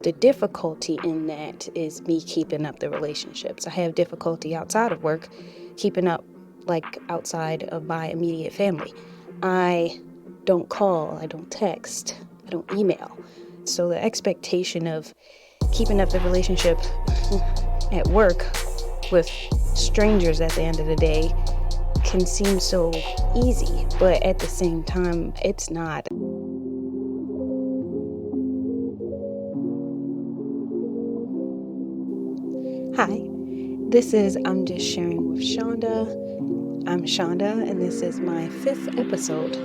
The difficulty in that is me keeping up the relationships. I have difficulty outside of work keeping up, like outside of my immediate family. I don't call, I don't text, I don't email. So the expectation of keeping up the relationship at work with strangers at the end of the day can seem so easy, but at the same time, it's not. Hi, this is I'm Just Sharing with Shonda. I'm Shonda, and this is my 5th episode.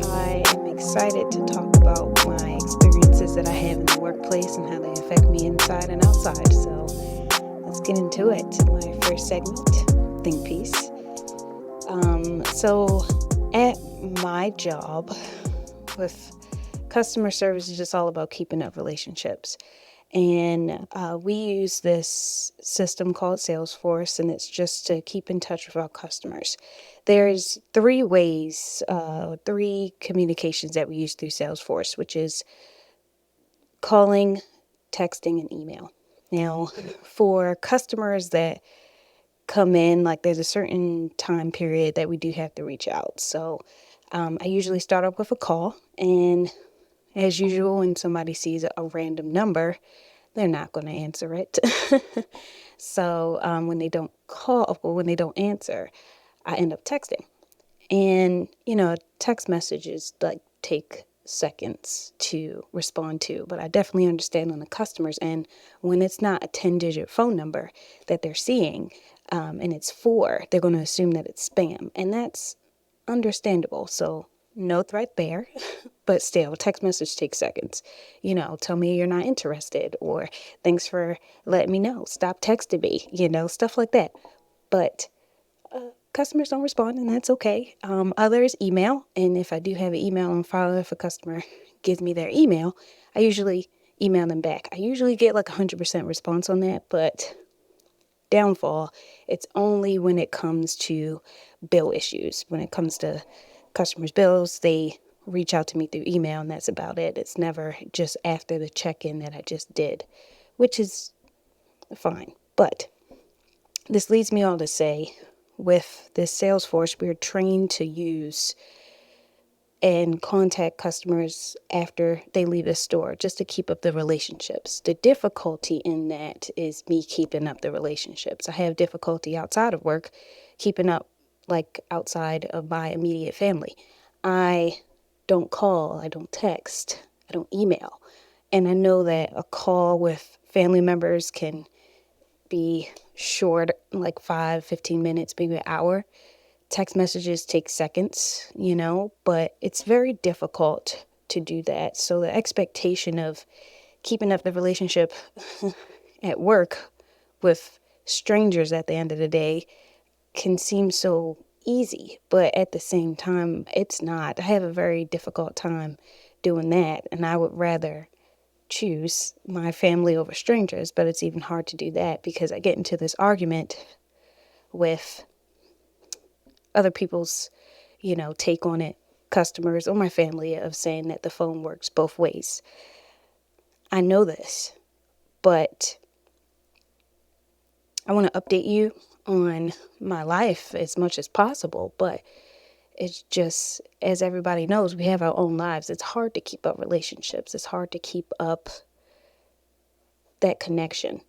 I am excited to talk about my experiences that I have in the workplace and how they affect me inside and outside. So let's get into it. My first segment, Think Piece. So at my job with customer service is just all about keeping up relationships. And we use this system called Salesforce, and it's just to keep in touch with our customers. There's 3 ways, 3 communications that we use through Salesforce, which is calling, texting, and email. Now, for customers that come in, like there's a certain time period that we do have to reach out. So I usually start off with a call, and as usual, when somebody sees a random number, they're not going to answer it. So when they don't call or when they don't answer, I end up texting. And, text messages like take seconds to respond to, but I definitely understand on the customer's end when it's not a 10-digit phone number that they're seeing and it's 4, they're going to assume that it's spam. And that's understandable. So no threat there, but still, a text message takes seconds. Tell me you're not interested, or thanks for letting me know. Stop texting me, stuff like that. But customers don't respond, and that's okay. Others email, and if I do have an email on file, if a customer gives me their email, I usually email them back. I usually get like 100% response on that, but downfall, it's only when it comes to bill issues. When it comes to customers' bills, they reach out to me through email, and that's about it. It's never just after the check-in that I just did, which is fine. But this leads me on to say, with this Salesforce, we're trained to use and contact customers after they leave the store just to keep up the relationships. The difficulty in that is me keeping up the relationships. I have difficulty outside of work keeping up, like outside of my immediate family. I don't call, I don't text, I don't email. And I know that a call with family members can be short, like 5-15 minutes, maybe an hour. Text messages take seconds, but it's very difficult to do that. So the expectation of keeping up the relationship at work with strangers at the end of the day can seem so easy, but at the same time, it's not. I have a very difficult time doing that, and I would rather choose my family over strangers, but it's even hard to do that because I get into this argument with other people's, take on it, customers or my family, of saying that the phone works both ways. I know this, but I want to update you on my life as much as possible, but it's just, as everybody knows, we have our own lives. It's hard to keep up relationships. It's hard to keep up that connection.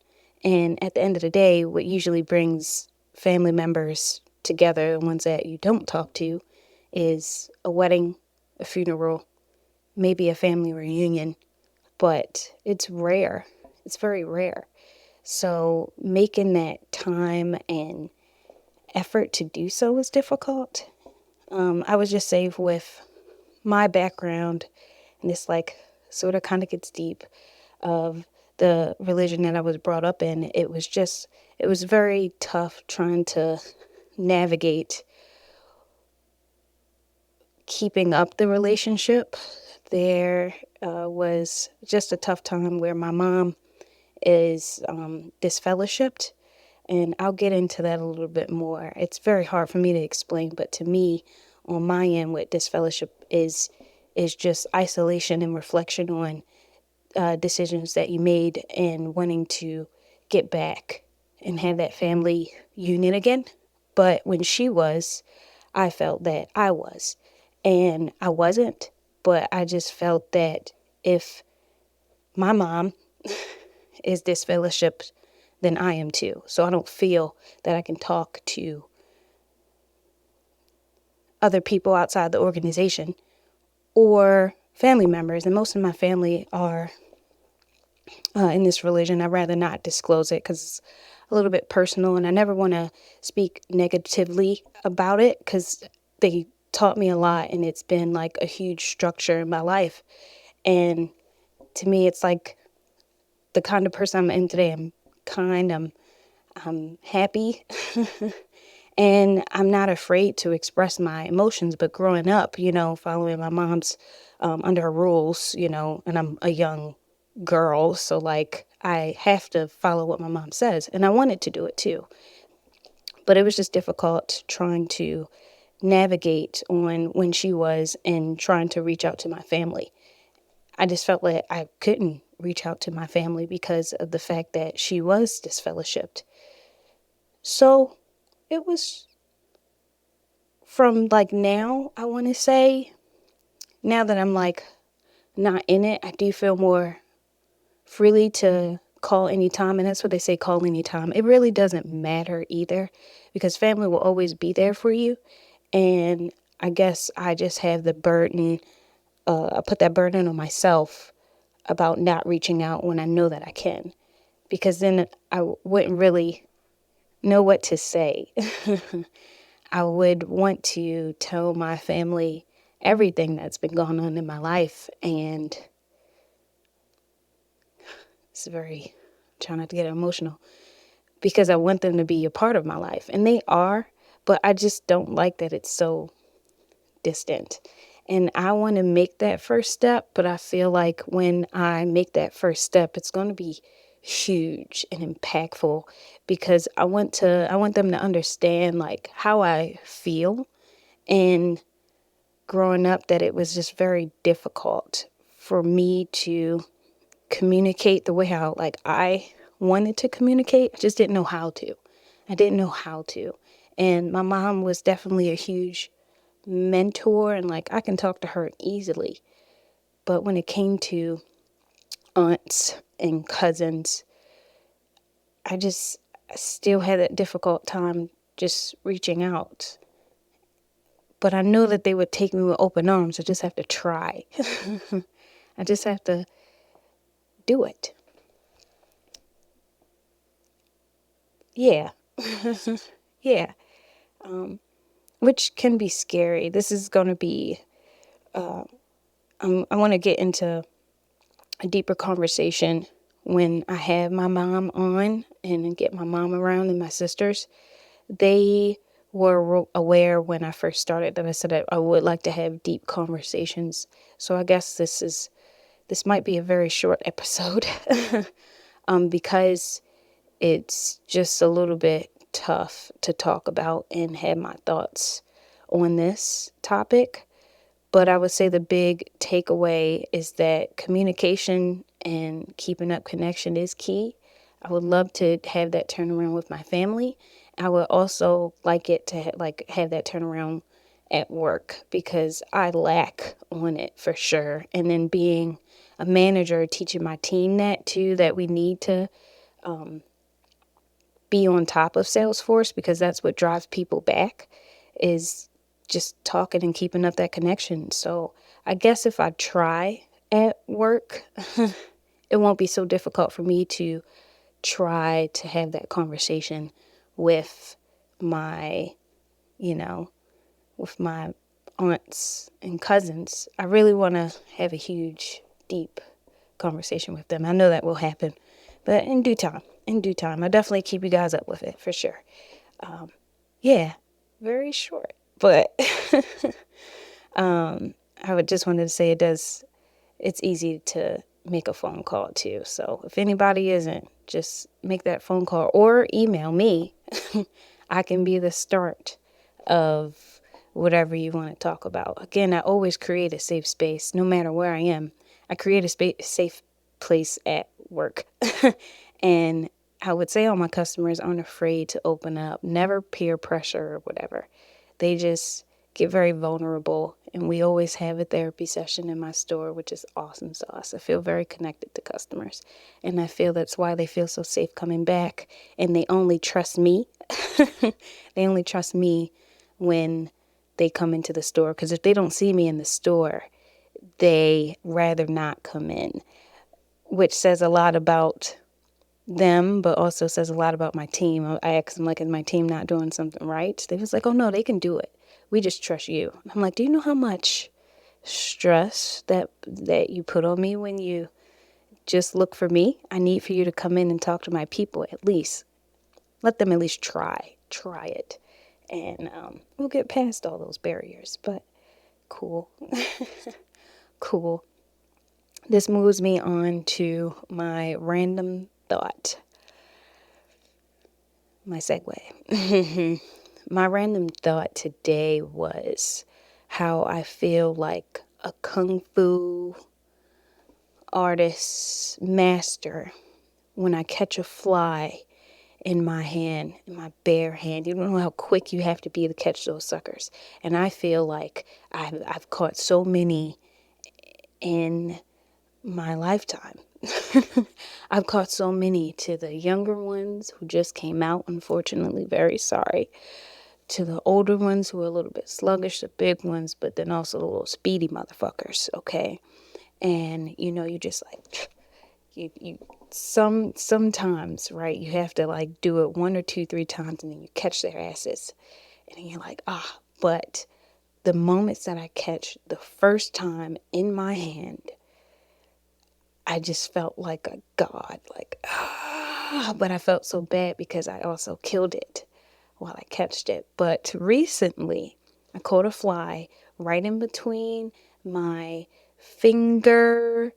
And at the end of the day, what usually brings family members together, the ones that you don't talk to, is a wedding, a funeral, maybe a family reunion, but it's rare. It's very rare. So making that time and effort to do so is difficult. I would just say with my background, and this sort of kind of gets deep, of the religion that I was brought up in, it was very tough trying to navigate keeping up the relationship. There was just a tough time where my mom is disfellowshipped, and I'll get into that a little bit more. It's very hard for me to explain, but to me, on my end, what disfellowship is just isolation and reflection on decisions that you made and wanting to get back and have that family union again. But when she was, I felt that I was. And I wasn't, but I just felt that if my mom is disfellowshipped, then I am too. So I don't feel that I can talk to other people outside the organization or family members. And most of my family are in this religion. I'd rather not disclose it because it's a little bit personal, and I never want to speak negatively about it because they taught me a lot, and it's been like a huge structure in my life. And to me, it's like the kind of person I'm in today. I'm kind, I'm happy, and I'm not afraid to express my emotions. But growing up, following my mom's under her rules, and I'm a young girl, so like I have to follow what my mom says, and I wanted to do it too. But it was just difficult trying to navigate on when she was and trying to reach out to my family. I just felt like I couldn't reach out to my family because of the fact that she was disfellowshipped. So it was from like now, I want to say, now that I'm like not in it, I do feel more freely to call anytime. And that's what they say, call anytime. It really doesn't matter either because family will always be there for you. And I guess I just have the burden, I put that burden on myself about not reaching out when I know that I can, because then I wouldn't really know what to say. I would want to tell my family everything that's been going on in my life, and it's trying not to get emotional, because I want them to be a part of my life, and they are, but I just don't like that it's so distant. And I want to make that first step, but I feel like when I make that first step, it's going to be huge and impactful, because I want them to understand like how I feel. And growing up, that it was just very difficult for me to communicate the way how like I wanted to communicate. I just didn't know how to. I didn't know how to. And my mom was definitely a huge mentor, and like I can talk to her easily. But when it came to aunts and cousins, I still had that difficult time just reaching out. But I know that they would take me with open arms. I just have to try. I just have to do it. Yeah. Yeah. Which can be scary. This is going to be, I want to get into a deeper conversation when I have my mom on and get my mom around and my sisters. They were aware when I first started that I said that I would like to have deep conversations. So I guess this might be a very short episode because it's just a little bit tough to talk about and have my thoughts on this topic. But I would say the big takeaway is that communication and keeping up connection is key. I would love to have that turnaround with my family. I would also like it to have that turnaround at work, because I lack on it for sure. And then being a manager, teaching my team that too, that we need to be on top of Salesforce, because that's what drives people back, is just talking and keeping up that connection. So I guess if I try at work, it won't be so difficult for me to try to have that conversation with my, with my aunts and cousins. I really want to have a huge, deep conversation with them. I know that will happen, but in due time, I'll definitely keep you guys up with it for sure. Yeah, very short, but I would just wanted to say it's easy to make a phone call too. So if anybody isn't, just make that phone call or email me. I can be the start of whatever you want to talk about. Again, I always create a safe space no matter where I am. I create a safe place at work. And I would say all my customers aren't afraid to open up, never peer pressure or whatever. They just get very vulnerable. And we always have a therapy session in my store, which is awesome sauce. I feel very connected to customers. And I feel that's why they feel so safe coming back. And they only trust me. They only trust me when they come into the store. Because if they don't see me in the store, they rather not come in, which says a lot about them, but also says a lot about my team. I asked them, like, is my team not doing something right? They was like, oh no, they can do it. We just trust you. I'm like, do you know how much stress that you put on me when you just look for me? I need for you to come in and talk to my people at least. Let them at least try it. And we'll get past all those barriers, but cool. Cool. This moves me on to my random thought. My segue. My random thought today was how I feel like a kung fu artist master when I catch a fly in my hand, in my bare hand. You don't know how quick you have to be to catch those suckers. And I feel like I've caught so many in my lifetime. I've caught so many, to the younger ones who just came out, unfortunately, very sorry. To the older ones who are a little bit sluggish, the big ones, but then also the little speedy motherfuckers, okay? And, you just like, sometimes, right, you have to like do it 1 or 2, 3 times and then you catch their asses. And then you're like, but the moments that I catch the first time in my hand, I just felt like a god, like, but I felt so bad because I also killed it while I catched it. But recently, I caught a fly right in between my finger,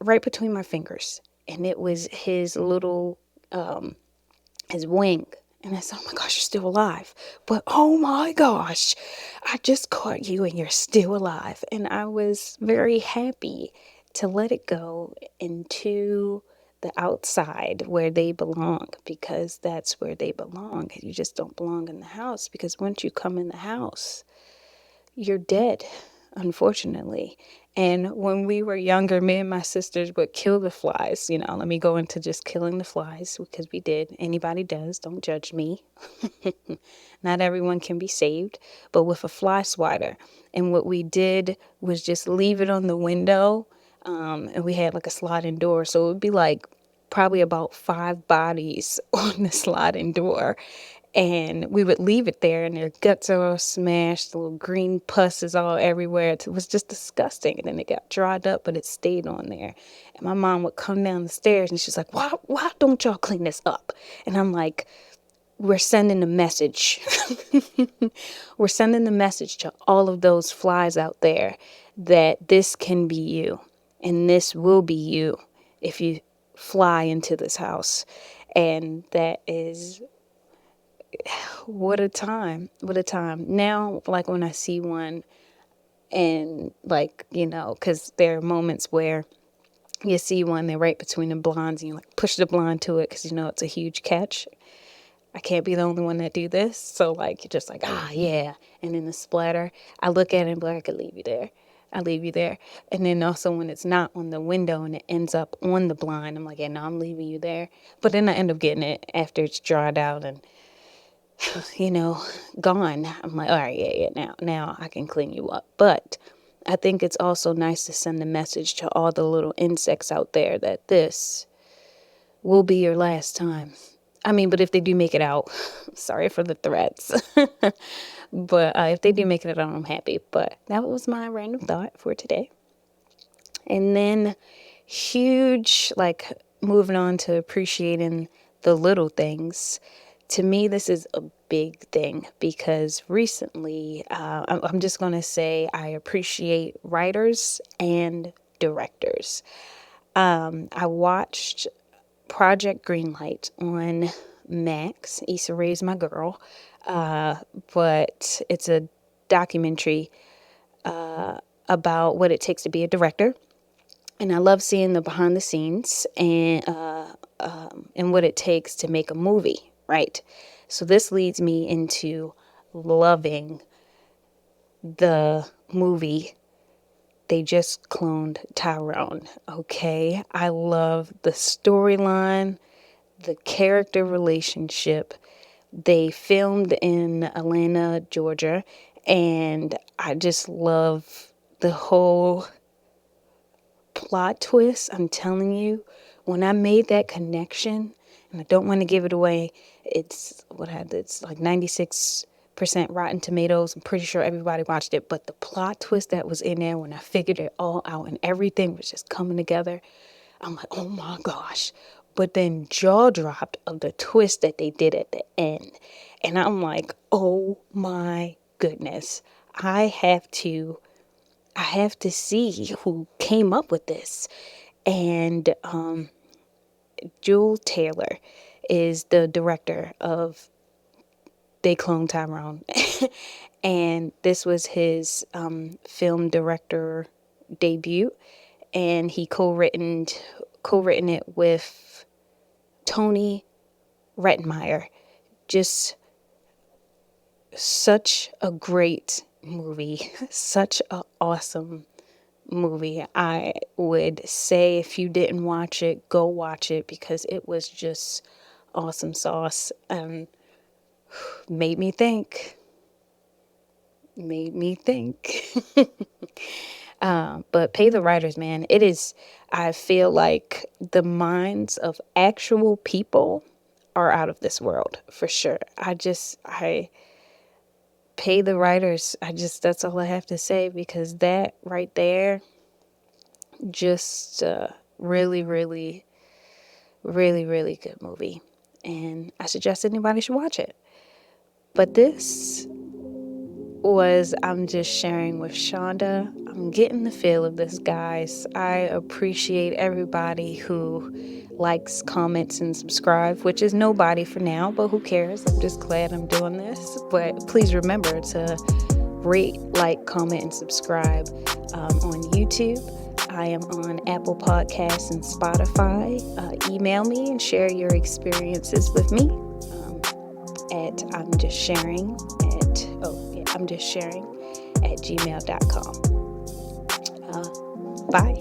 right between my fingers. And it was his little, his wing. And I said, oh my gosh, you're still alive. But oh my gosh, I just caught you and you're still alive. And I was very happy to let it go into the outside where they belong, because that's where they belong. You just don't belong in the house, because once you come in the house, you're dead, unfortunately. And when we were younger, me and my sisters would kill the flies. Let me go into just killing the flies, because we did. Anybody does. Don't judge me. Not everyone can be saved, but with a fly swatter. And what we did was just leave it on the window. And we had like a sliding door. So it would be like probably about 5 bodies on the sliding door. And we would leave it there, and their guts are all smashed, the little green pus is all everywhere. It was just disgusting. And then it got dried up, but it stayed on there. And my mom would come down the stairs, and she's like, why don't y'all clean this up? And I'm like, we're sending a message. We're sending the message to all of those flies out there that this can be you, and this will be you if you fly into this house. And that is... what a time. Now, like when I see one, and like, because there are moments where you see one, they're right between the blinds, and you like push the blind to it because it's a huge catch. I can't be the only one that do this. So like, you're just like, yeah. And then the splatter, I look at it and be like, I could leave you there. And then also when it's not on the window and it ends up on the blind, I'm like, yeah, no, I'm leaving you there. But then I end up getting it after it's dried out and gone. I'm like, all right, yeah, now I can clean you up. But I think it's also nice to send a message to all the little insects out there that this will be your last time. I mean, but if they do make it out, sorry for the threats. But if they do make it out, I'm happy. But that was my random thought for today. And then huge, like moving on to appreciating the little things. To me, this is a big thing because recently, I'm just going to say I appreciate writers and directors. I watched Project Greenlight on Max. Issa Rae's my girl. But it's a documentary about what it takes to be a director. And I love seeing the behind the scenes and what it takes to make a movie, right? So this leads me into loving the movie. They just cloned Tyrone, okay? I love the storyline, the character relationship. They filmed in Atlanta, Georgia, and I just love the whole plot twist. I'm telling you, when I made that connection, and I don't want to give it away, it's like 96% Rotten Tomatoes. I'm pretty sure everybody watched it, but the plot twist that was in there when I figured it all out and everything was just coming together, I'm like, oh my gosh. But then jaw dropped of the twist that they did at the end. And I'm like, oh my goodness. I have to see who came up with this. And Jewel Taylor is the director of They Clone Tyrone. And this was his film director debut. And he co-written it with Tony Rettenmeyer. Just such a great movie. Such an awesome movie. I would say if you didn't watch it, go watch it because it was just awesome sauce and made me think. But pay the writers, man. I feel like the minds of actual people are out of this world for sure. I pay the writers. That's all I have to say because that right there just really, really, really, really good movie. And I suggest anybody should watch it. But this was I'm Just Sharing with Shonda. I'm getting the feel of this, guys. I appreciate everybody who likes, comments, and subscribe, which is nobody for now, but who cares? I'm just glad I'm doing this. But please remember to rate, like, comment, and subscribe on YouTube. I am on Apple Podcasts and Spotify. Email me and share your experiences with me at imjustsharing at gmail.com. Bye.